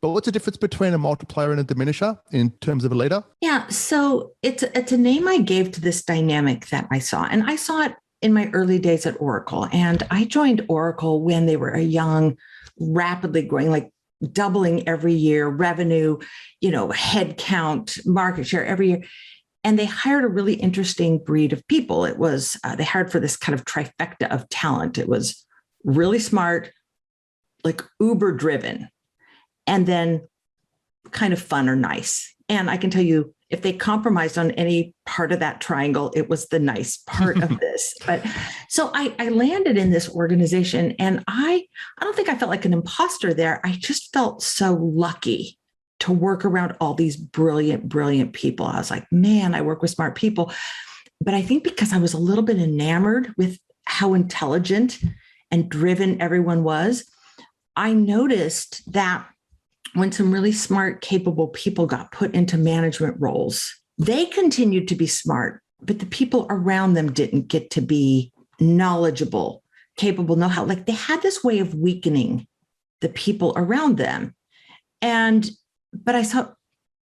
But what's the difference between a multiplier and a diminisher in terms of a leader? Yeah. So it's a name I gave to this dynamic that I saw. And I saw it in my early days at Oracle. And I joined Oracle when they were a young, rapidly growing, like doubling every year, revenue, head count, market share every year. And they hired a really interesting breed of people. It was, they hired for this kind of trifecta of talent. It was really smart, like uber driven, and then kind of fun or nice. And I can tell you, if they compromised on any part of that triangle, it was the nice part of this. But so I landed in this organization, and I don't think I felt like an imposter there. I just felt so lucky to work around all these brilliant, brilliant people. I was like, man, I work with smart people. But I think because I was a little bit enamored with how intelligent and driven everyone was, I noticed that when some really smart, capable people got put into management roles, they continued to be smart, but the people around them didn't get to be knowledgeable, capable, know-how. Like they had this way of weakening the people around them. But I saw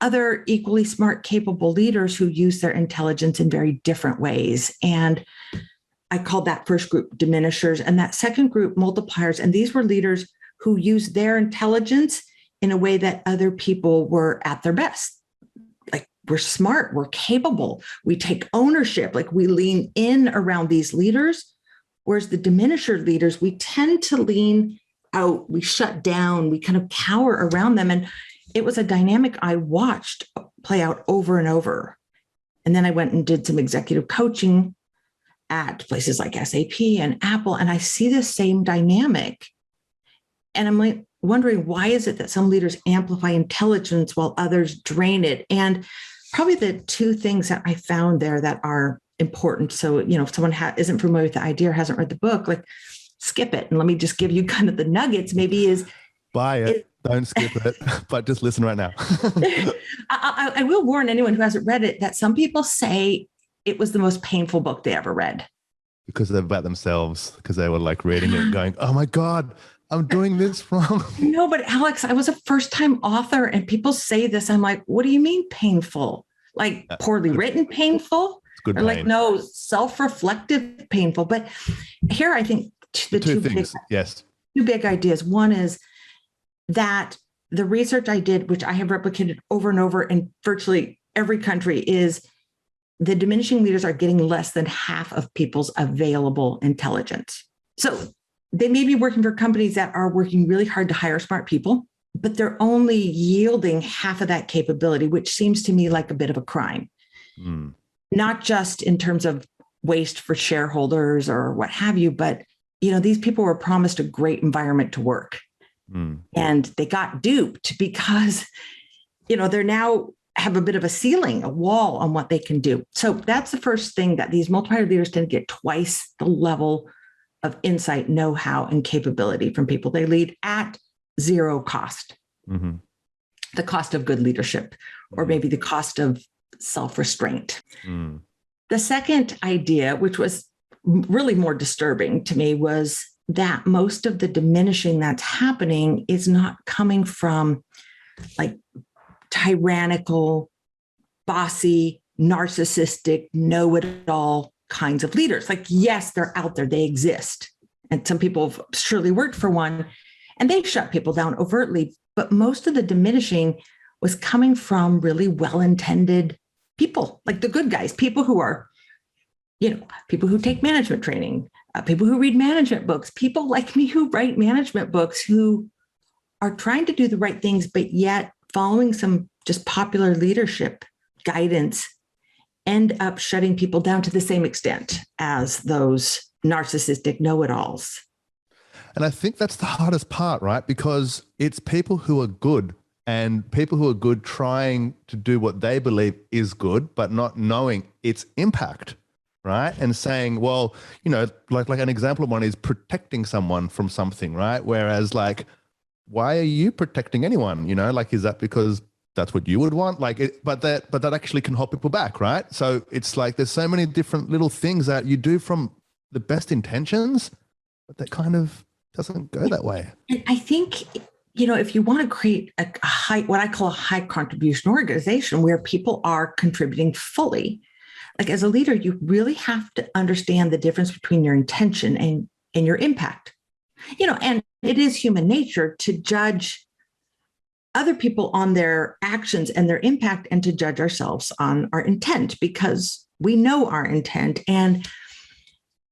other equally smart, capable leaders who use their intelligence in very different ways. And I called that first group diminishers, and that second group multipliers. And these were leaders who used their intelligence in a way that other people were at their best. Like we're smart, we're capable, we take ownership, like we lean in around these leaders. Whereas the diminisher leaders, we tend to lean out, we shut down, we kind of cower around them. And it was a dynamic I watched play out over and over. And then I went and did some executive coaching at places like SAP and Apple, and I see the same dynamic. And I'm like, wondering, why is it that some leaders amplify intelligence while others drain it? And probably the two things that I found there that are important. So, if someone isn't familiar with the idea or hasn't read the book, like skip it. And let me just give you kind of the nuggets maybe buy it. Don't skip it, but just listen right now. I will warn anyone who hasn't read it that some people say it was the most painful book they ever read. Because they're about themselves, because they were like reading it going, oh my God, I'm doing this wrong. No, but Alex, I was a first-time author and people say this. I'm like, what do you mean painful? Like poorly written painful? It's good or pain. Like, no, self-reflective painful. But here, I think the two things. Two big ideas. One is that the research I did, which I have replicated over and over in virtually every country, is the diminishing leaders are getting less than half of people's available intelligence. So they may be working for companies that are working really hard to hire smart people, but they're only yielding half of that capability, which seems to me like a bit of a crime. Not just in terms of waste for shareholders or what have you, but these people were promised a great environment to work. And they got duped because, they're now have a bit of a ceiling, a wall on what they can do. So that's the first thing, that these multiplier leaders tend to get twice the level of insight, know-how, and capability from people. They lead at zero cost. The cost of good leadership, or maybe the cost of self-restraint. The second idea, which was really more disturbing to me, was that most of the diminishing that's happening is not coming from like tyrannical, bossy, narcissistic, know-it-all kinds of leaders. Like, yes, they're out there, they exist. And some people have surely worked for one, and they shut people down overtly. But most of the diminishing was coming from really well-intended people, like the good guys, people who are, people who take management training, people who read management books, people like me who write management books, who are trying to do the right things, but yet following some just popular leadership guidance, end up shutting people down to the same extent as those narcissistic know-it-alls. And I think that's the hardest part, right? Because it's people who are good, and people who are good trying to do what they believe is good, but not knowing its impact, right? And saying, well, like an example of one is protecting someone from something, right? Whereas like, why are you protecting anyone? Is that because that's what you would want? But that actually can hold people back, right? So it's like, there's so many different little things that you do from the best intentions, but that kind of doesn't go that way. And I think, if you want to create a high, what I call a high contribution organization where people are contributing fully, like as a leader, you really have to understand the difference between your intention and your impact. And it is human nature to judge other people on their actions and their impact and to judge ourselves on our intent because we know our intent. And,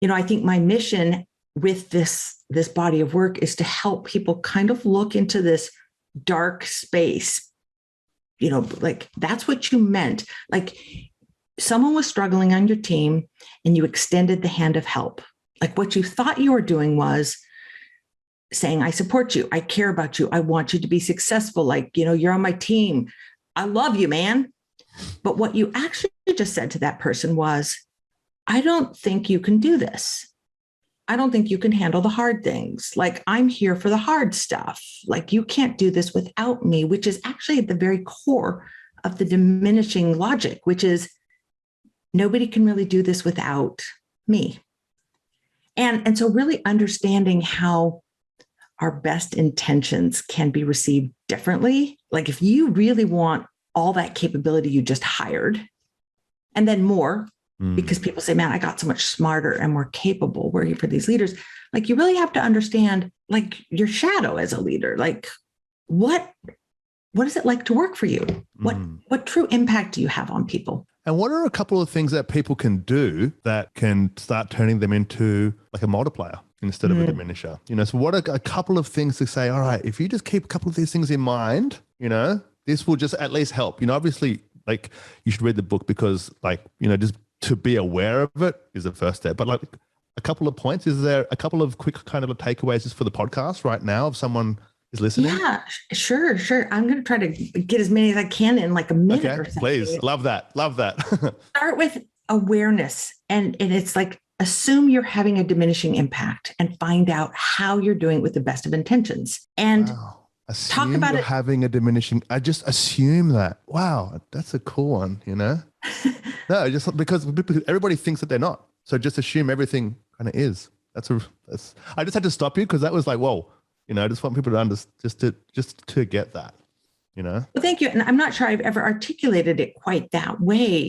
I think my mission with this body of work is to help people kind of look into this dark space, like that's what you meant. Like someone was struggling on your team and you extended the hand of help. Like what you thought you were doing was saying, I support you. I care about you. I want you to be successful. Like, you're on my team. I love you, man. But what you actually just said to that person was, I don't think you can do this. I don't think you can handle the hard things. Like I'm here for the hard stuff. Like you can't do this without me, which is actually at the very core of the diminishing logic, which is nobody can really do this without me. And so really understanding how our best intentions can be received differently. Like if you really want all that capability you just hired, and then more, because people say, man, I got so much smarter and more capable working for these leaders. Like you really have to understand like your shadow as a leader. Like what is it like to work for you? What true impact do you have on people? And what are a couple of things that people can do that can start turning them into like a multiplier instead of a diminisher? So what are a couple of things to say, all right, if you just keep a couple of these things in mind, this will just at least help. Obviously, like you should read the book because like, just to be aware of it is the first step. But like a couple of points, is there a couple of quick kind of takeaways just for the podcast right now if someone is listening? Yeah, sure. I'm going to try to get as many as I can in like a minute or so. Please. Love that. Start with awareness. And it's like, assume you're having a diminishing impact and find out how you're doing it with the best of intentions. And talk about it. Having a diminishing, I just assume that. Wow, that's a cool one, No, just because everybody thinks that they're not. So just assume everything kind of is. I just had to stop you because that was like, whoa, I just want people to understand, just to get that, Well, thank you. And I'm not sure I've ever articulated it quite that way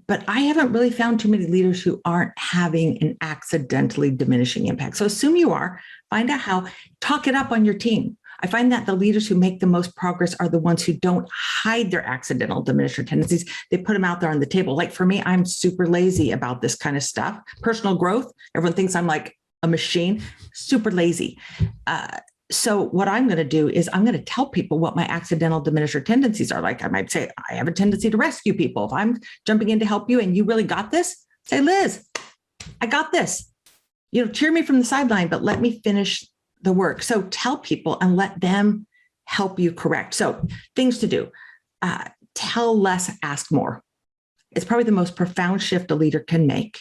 but I haven't really found too many leaders who aren't having an accidentally diminishing impact. So assume you are, find out how, talk it up on your team. I find that the leaders who make the most progress are the ones who don't hide their accidental diminisher tendencies. They put them out there on the table. Like for me, I'm super lazy about this kind of stuff. Personal growth, everyone thinks I'm like a machine, super lazy. So what I'm going to do is I'm going to tell people what my accidental diminisher tendencies are. Like I might say, I have a tendency to rescue people. If I'm jumping in to help you and you really got this, say, Liz, I got this. Cheer me from the sideline, but let me finish the work. So tell people and let them help you correct. So things to do, tell less, ask more. It's probably the most profound shift a leader can make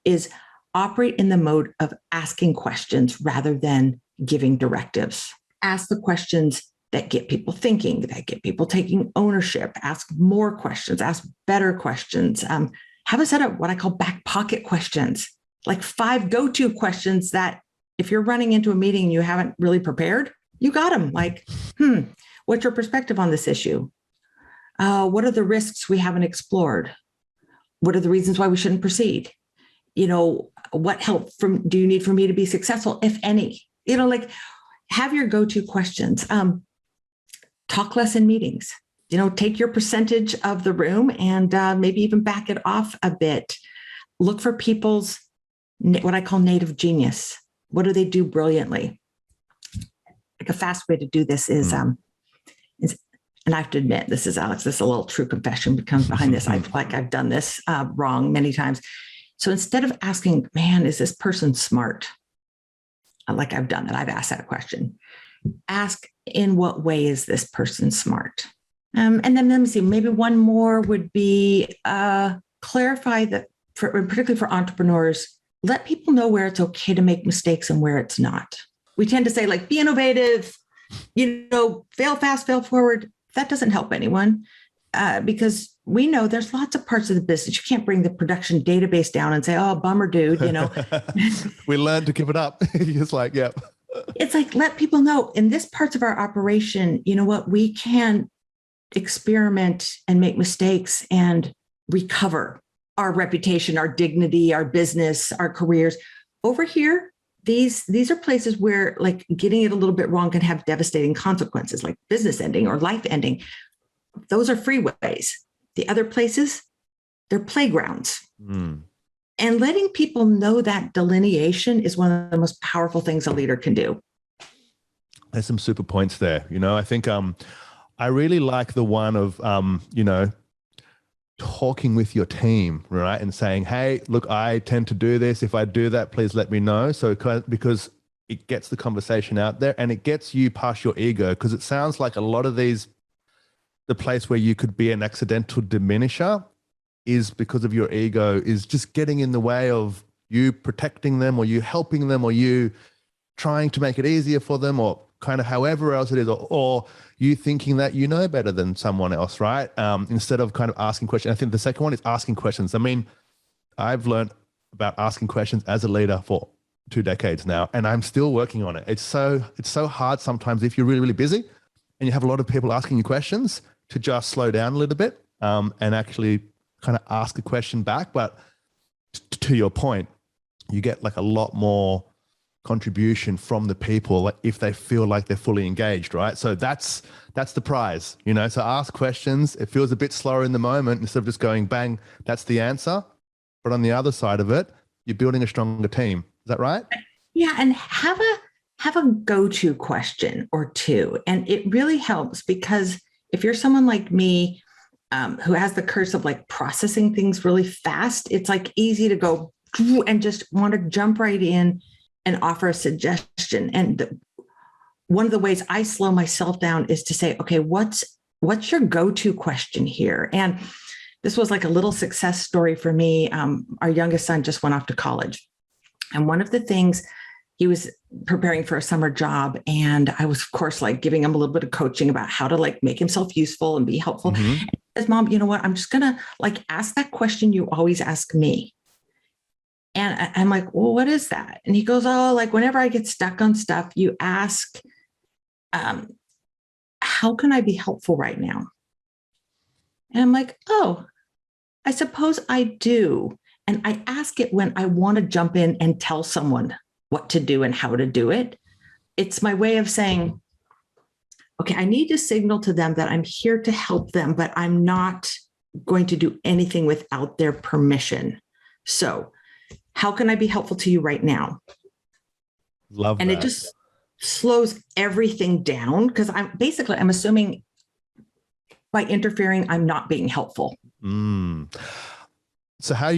is operate in the mode of asking questions rather than giving directives. Ask the questions that get people thinking, that get people taking ownership. Ask more questions, ask better questions. Have a set of what I call back pocket questions, like 5 go-to questions that if you're running into a meeting and you haven't really prepared, you got them. Like, what's your perspective on this issue? What are the risks we haven't explored? What are the reasons why we shouldn't proceed? What help do you need from me to be successful, if any? Like have your go-to questions. Talk less in meetings. Take your percentage of the room and maybe even back it off a bit. Look for people's what I call native genius. What do they do brilliantly? Like a fast way to do this is, and I have to admit, this is Alex, this is a little true confession comes behind this. I've done this wrong many times. So instead of asking, man, is this person smart? Like I've done that. I've asked that question. Ask, in what way is this person smart? And then let me see, maybe one more would be clarify that, particularly for entrepreneurs, let people know where it's okay to make mistakes and where it's not. We tend to say like, be innovative, fail fast, fail forward. That doesn't help anyone because we know there's lots of parts of the business. You can't bring the production database down and say, oh, bummer, dude, We learned to give it up. It's like, yeah. It's like, let people know in this parts of our operation, you know what, we can experiment and make mistakes and recover our reputation, our dignity, our business, our careers. Over here, these are places where like getting it a little bit wrong can have devastating consequences, like business ending or life ending. Those are freeways. The other places, they're playgrounds. And letting people know that delineation is one of the most powerful things a leader can do. There's some super points there. You know, I think I really like the one of, you know, talking with your team, right? And saying, hey, look, I tend to do this. If I do that, please let me know. So because it gets the conversation out there and it gets you past your ego, because it sounds like a lot of these, the place where you could be an accidental diminisher is because of your ego is just getting in the way of you protecting them or you helping them or you trying to make it easier for them or kind of however else it is, or you thinking that you know better than someone else, right? Instead of kind of asking questions. I think the second one is asking questions. I mean, I've learned about asking questions as a leader for 2 decades now, and I'm still working on it. It's so hard sometimes if you're really, really busy and you have a lot of people asking you questions to just slow down a little bit and actually kind of ask a question back. But to your point, you get like a lot more contribution from the people like if they feel like they're fully engaged, right? So that's the prize, you know. So ask questions. It feels a bit slower in the moment instead of just going bang, that's the answer. But on the other side of it, you're building a stronger team. Is that right? Yeah, and have a go-to question or two. And it really helps because if you're someone like me who has the curse of like processing things really fast, it's like easy to go and just want to jump right in and offer a suggestion. And one of the ways I slow myself down is to say, okay, what's your go-to question here? And this was like a little success story for me. Our youngest son just went off to college. And one of the things, he was preparing for a summer job. And I was, of course, like giving him a little bit of coaching about how to like make himself useful and be helpful. And he says, Mom, you know what? I'm just going to like ask that question you always ask me. And I'm like, well, what is that? And he goes, oh, like whenever I get stuck on stuff, you ask, how can I be helpful right now? And I'm like, oh, I suppose I do. And I ask it when I want to jump in and tell someone what to do and how to do it. It's my way of saying, okay, I need to signal to them that I'm here to help them, but I'm not going to do anything without their permission. So how can I be helpful to you right now? Love and that. It just slows everything down because I'm assuming by interfering, I'm not being helpful. So how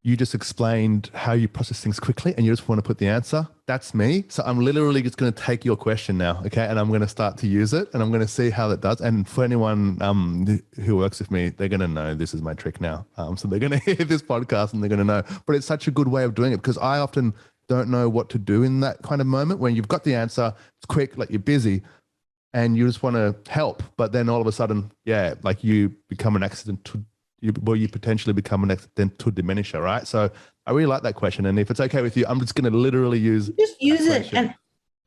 you just explained how you process things quickly and you just want to put the answer. That's me. So I'm literally just going to take your question now. Okay. And I'm going to start to use it and I'm going to see how that does. And for anyone who works with me, they're going to know this is my trick now. So they're going to hear this podcast and they're going to know, but it's such a good way of doing it because I often don't know what to do in that kind of moment when you've got the answer, it's quick, like you're busy and you just want to help. But then all of a sudden, yeah, like you become an accidental you potentially become an accidental diminisher, right? So I really like that question. And if it's okay with you, I'm just going to literally use it. And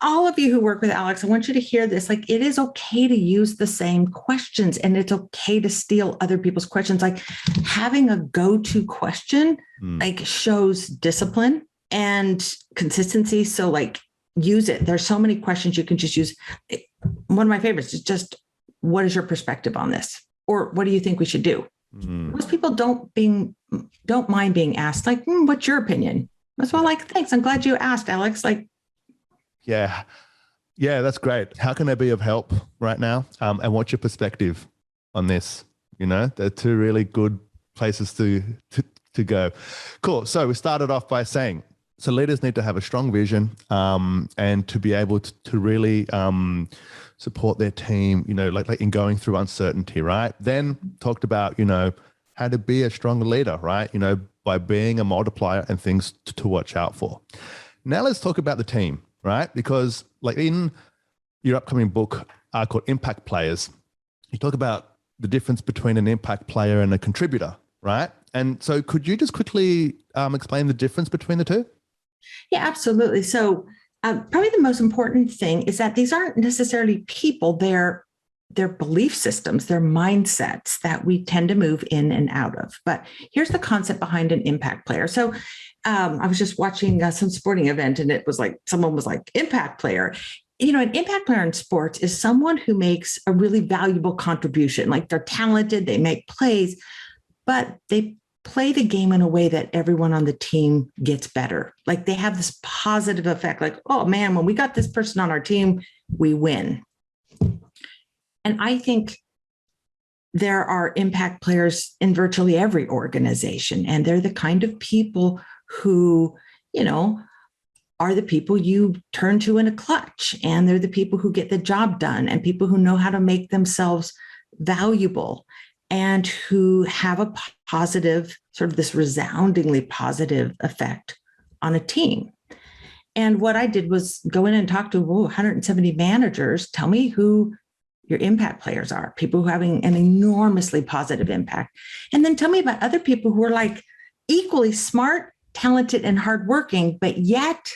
all of you who work with Alex, I want you to hear this. Like it is okay to use the same questions and it's okay to steal other people's questions. Like having a go-to question like shows discipline and consistency. So like use it. There's so many questions you can just use. One of my favorites is just, what is your perspective on this? Or what do you think we should do? Most people don't mind being asked, like, what's your opinion? That's why, like, thanks. I'm glad you asked, Alex. Like, yeah, that's great. How can I be of help right now? And what's your perspective on this? You know, they're two really good places to go. Cool. So we started off by saying, so leaders need to have a strong vision and to be able to really support their team, you know, like in going through uncertainty, right? Then talked about, you know, how to be a strong leader, right? You know, by being a multiplier and things to watch out for. Now let's talk about the team, right? Because like in your upcoming book called Impact Players, you talk about the difference between an impact player and a contributor, right? And so could you just quickly explain the difference between the two? Yeah, absolutely. So probably the most important thing is that these aren't necessarily people, they're belief systems, their mindsets that we tend to move in and out of. But here's the concept behind an impact player. So I was just watching some sporting event, and it was like, someone was like, impact player. You know, an impact player in sports is someone who makes a really valuable contribution. Like, they're talented, they make plays, but they play the game in a way that everyone on the team gets better. Like, they have this positive effect, like, oh man, when we got this person on our team, we win. And I think there are impact players in virtually every organization, and they're the kind of people who, you know, are the people you turn to in a clutch, and they're the people who get the job done, and people who know how to make themselves valuable, and who have a positive, sort of this resoundingly positive effect on a team. And what I did was go in and talk to 170 managers. Tell me who your impact players are, people who are having an enormously positive impact. And then tell me about other people who are like equally smart, talented, and hardworking, but yet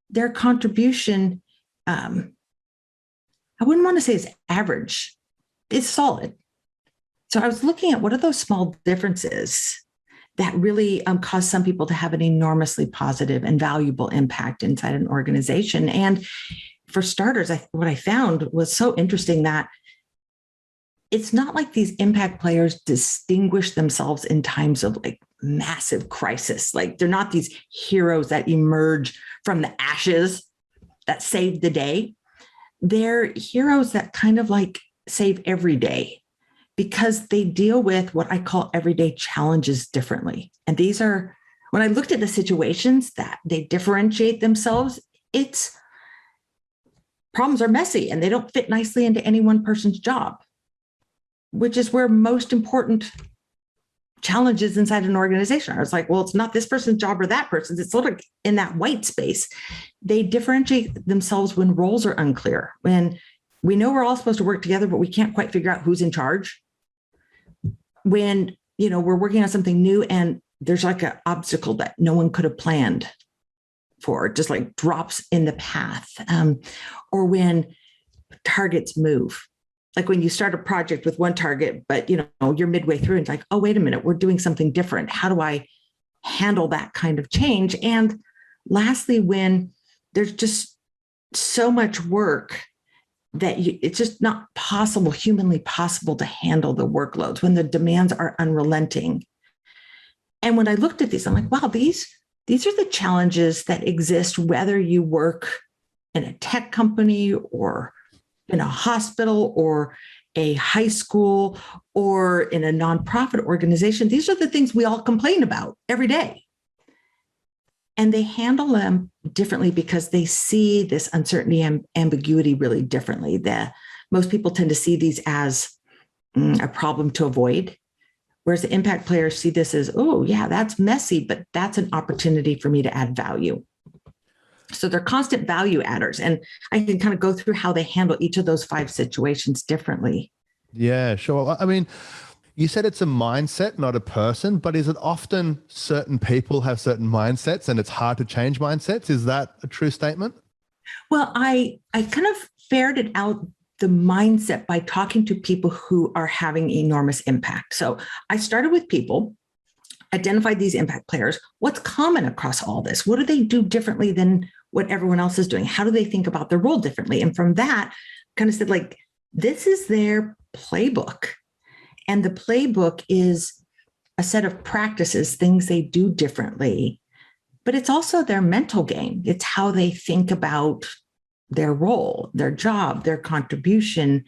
their contribution, I wouldn't want to say is average, it's solid. So I was looking at what are those small differences that really cause some people to have an enormously positive and valuable impact inside an organization. And for starters, what I found was so interesting that it's not like these impact players distinguish themselves in times of like massive crisis. Like, they're not these heroes that emerge from the ashes that save the day. They're heroes that kind of like save every day, because they deal with what I call everyday challenges differently. And these are, when I looked at the situations that they differentiate themselves, it's problems are messy and they don't fit nicely into any one person's job, which is where most important challenges inside an organization are. It's like, well, it's not this person's job or that person's. It's sort of in that white space. They differentiate themselves when roles are unclear, when we know we're all supposed to work together, but we can't quite figure out who's in charge. When, you know, we're working on something new and there's like an obstacle that no one could have planned for, just like drops in the path. Or when targets move, like when you start a project with one target, but you know, you're midway through and it's like, oh, wait a minute, we're doing something different. How do I handle that kind of change? And lastly, when there's just so much work that it's just not possible, humanly possible to handle the workloads, when the demands are unrelenting. And when I looked at these, I'm like, wow, these are the challenges that exist, whether you work in a tech company or in a hospital or a high school or in a nonprofit organization. These are the things we all complain about every day. And they handle them differently because they see this uncertainty and ambiguity really differently. Most people tend to see these as a problem to avoid, whereas the impact players see this as, oh, yeah, that's messy, but that's an opportunity for me to add value. So they're constant value adders. And I can kind of go through how they handle each of those 5 situations differently. Yeah, sure. I mean, you said it's a mindset, not a person, but is it often certain people have certain mindsets and it's hard to change mindsets? Is that a true statement? Well, I kind of ferreted out the mindset by talking to people who are having enormous impact. So I started with people, identified these impact players. What's common across all this? What do they do differently than what everyone else is doing? How do they think about their role differently? And from that, kind of said, like, this is their playbook. And the playbook is a set of practices, things they do differently, but it's also their mental game. It's how they think about their role, their job, their contribution.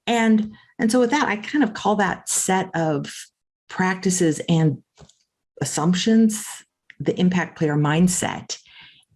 And so with that, I kind of call that set of practices and assumptions the impact player mindset.